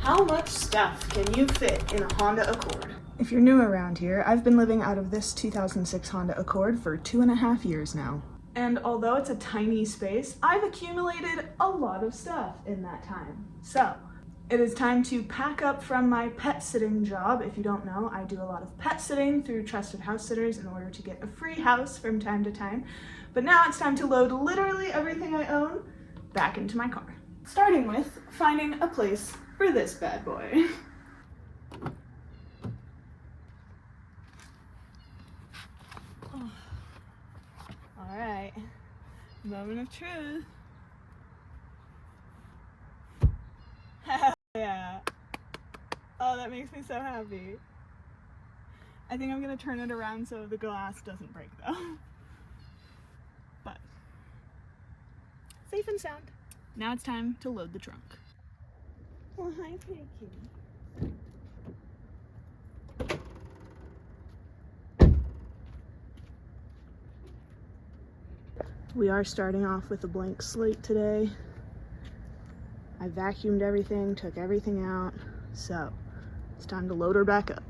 How much stuff can you fit in a Honda Accord? If you're new around here, I've been living out of this 2006 Honda Accord for 2.5 years now. And although it's a tiny space, I've accumulated a lot of stuff in that time. So, it is time to pack up from my pet sitting job. If you don't know, I do a lot of pet sitting through Trusted House Sitters in order to get a free house from time to time. But now it's time to load literally everything I own back into my car. Starting with finding a place for this bad boy. All right, moment of truth. Hell yeah. Oh, that makes me so happy. I think I'm gonna turn it around so the glass doesn't break though. But, safe and sound. Now it's time to load the trunk. Well, hi, Pinky. We are starting off with a blank slate today. I vacuumed everything, took everything out, so it's time to load her back up.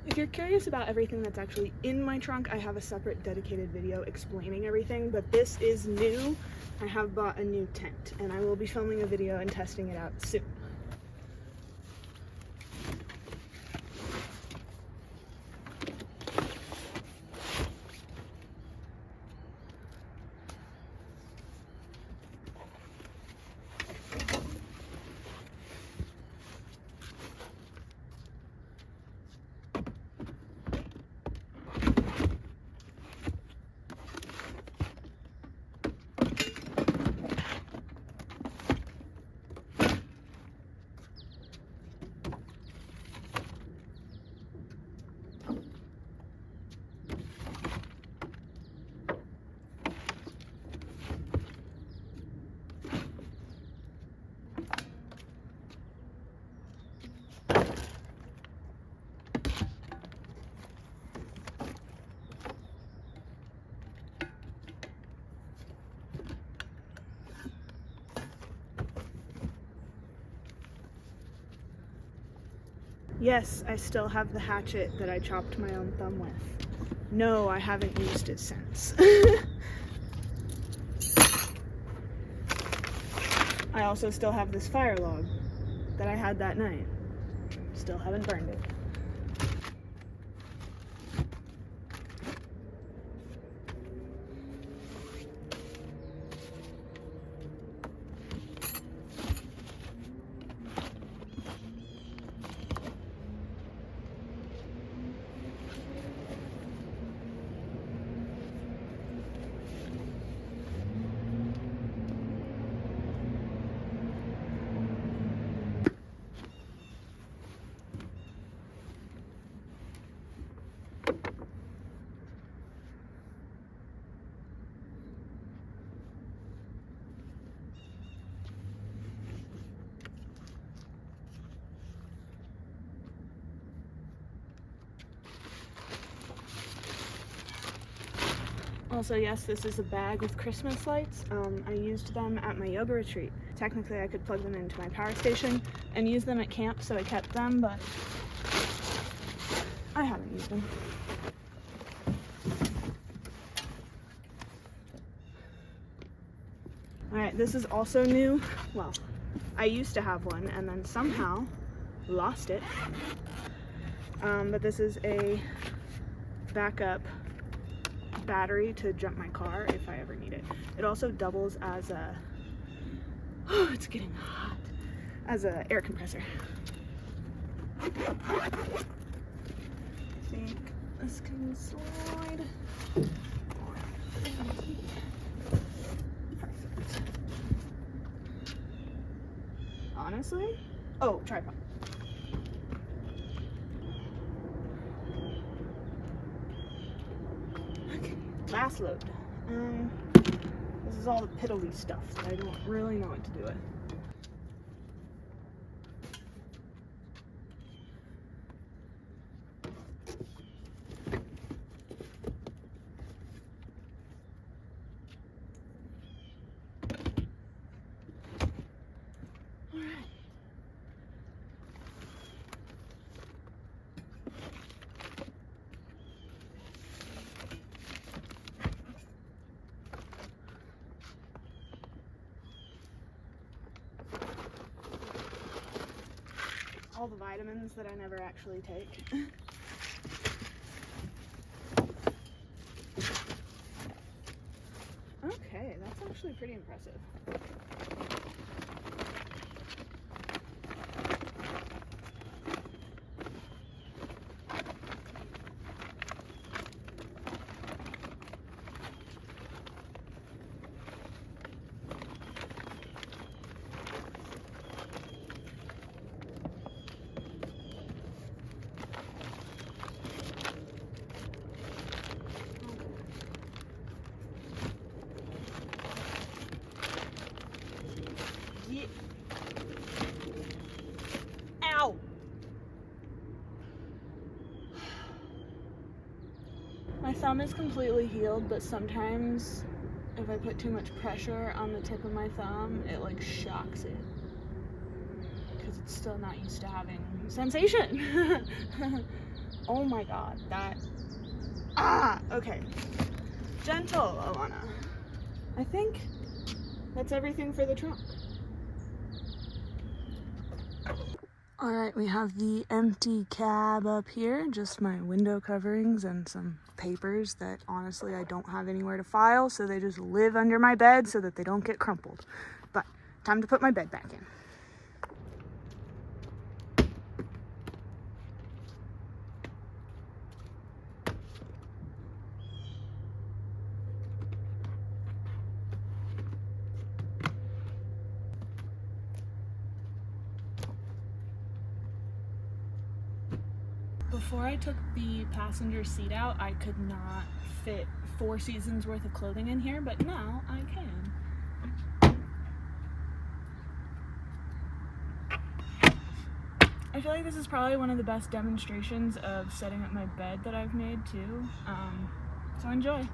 If you're curious about everything that's actually in my trunk, I have a separate dedicated video explaining everything, but this is new. I have bought a new tent, and I will be filming a video and testing it out soon. Yes, I still have the hatchet that I chopped my own thumb with. No, I haven't used it since. I also still have this fire log that I had that night. Still haven't burned it. Also, yes, this is a bag with Christmas lights. I used them at my yoga retreat. Technically, I could plug them into my power station and use them at camp, so I kept them, but I haven't used them. Alright, this is also new. Well, I used to have one and then somehow lost it. But this is a backup battery to jump my car if I ever need it. It also doubles as a, oh, it's getting hot, as an air compressor. this can slide. Perfect. Honestly? Oh, tripod. Okay, last load. This is all the piddly stuff that I don't really know what to do with. All the vitamins that I never actually take. Okay, that's actually pretty impressive. Yeah. Ow! My thumb is completely healed, but sometimes if I put too much pressure on the tip of my thumb, it like shocks it. Because it's still not used to having sensation. Oh my god, that... Ah! Okay. Gentle, Alana. I think that's everything for the trunk. Alright, we have the empty cab up here, just my window coverings and some papers that honestly I don't have anywhere to file, so they just live under my bed so that they don't get crumpled. But time to put my bed back in. Before I took the passenger seat out, I could not fit 4 seasons worth of clothing in here, but now I can. I feel like this is probably one of the best demonstrations of setting up my bed that I've made too. So enjoy.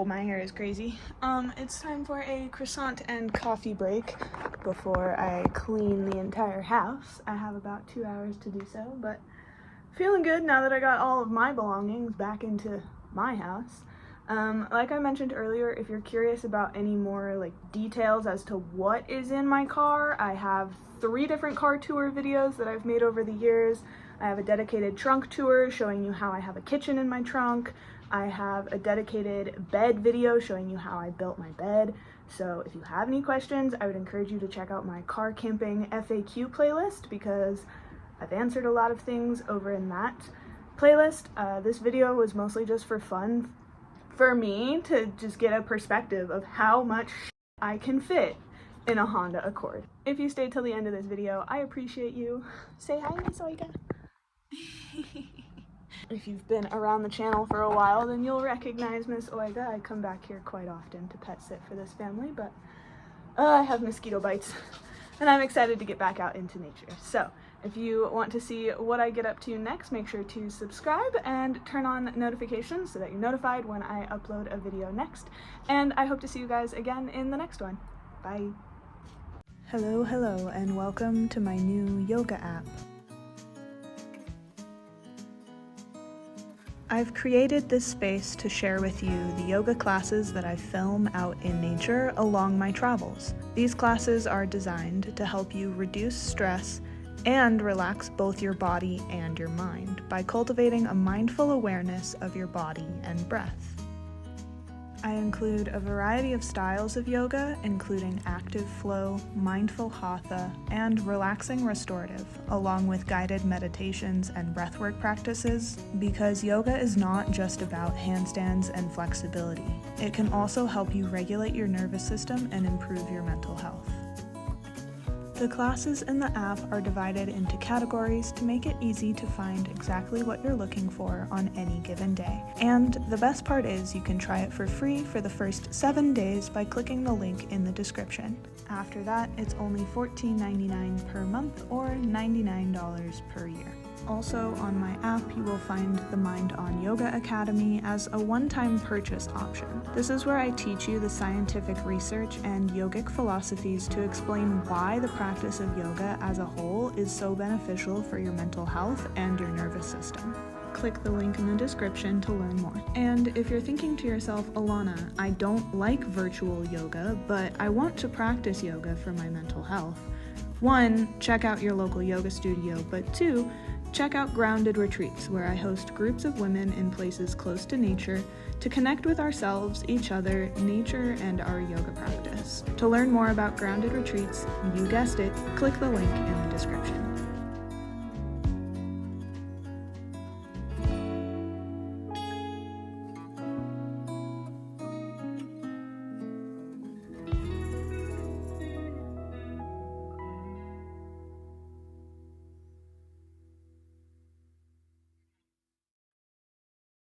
Oh, my hair is crazy. It's time for a croissant and coffee break before I clean the entire house. I have about 2 hours to do so, but feeling good now that I got all of my belongings back into my house. Like I mentioned earlier, if you're curious about any more details as to what is in my car, I have 3 different car tour videos that I've made over the years. I have a dedicated trunk tour showing you how I have a kitchen in my trunk. I have a dedicated bed video showing you how I built my bed. So if you have any questions, I would encourage you to check out my car camping FAQ playlist because I've answered a lot of things over in that playlist. This video was mostly just for fun for me to just get a perspective of how much I can fit in a Honda Accord. If you stayed till the end of this video, I appreciate you. Say hi, Miss Oika. If you've been around the channel for a while, then you'll recognize Miss Oiga. I come back here quite often to pet sit for this family, but I have mosquito bites, and I'm excited to get back out into nature. So, if you want to see what I get up to next, make sure to subscribe and turn on notifications so that you're notified when I upload a video next. And I hope to see you guys again in the next one. Bye. Hello, and welcome to my new yoga app. I've created this space to share with you the yoga classes that I film out in nature along my travels. These classes are designed to help you reduce stress and relax both your body and your mind by cultivating a mindful awareness of your body and breath. I include a variety of styles of yoga, including active flow, mindful hatha, and relaxing restorative, along with guided meditations and breathwork practices, because yoga is not just about handstands and flexibility. It can also help you regulate your nervous system and improve your mental health. The classes in the app are divided into categories to make it easy to find exactly what you're looking for on any given day. And the best part is you can try it for free for the first 7 days by clicking the link in the description. After that, it's only $14.99 per month or $99 per year. Also, on my app, you will find the Mind On Yoga Academy as a one-time purchase option. This is where I teach you the scientific research and yogic philosophies to explain why the practice of yoga as a whole is so beneficial for your mental health and your nervous system. Click the link in the description to learn more. And if you're thinking to yourself, Alana, I don't like virtual yoga, but I want to practice yoga for my mental health. 1, check out your local yoga studio, but 2, check out Grounded Retreats, where I host groups of women in places close to nature to connect with ourselves, each other, nature, and our yoga practice. To learn more about Grounded Retreats, you guessed it, click the link in the description.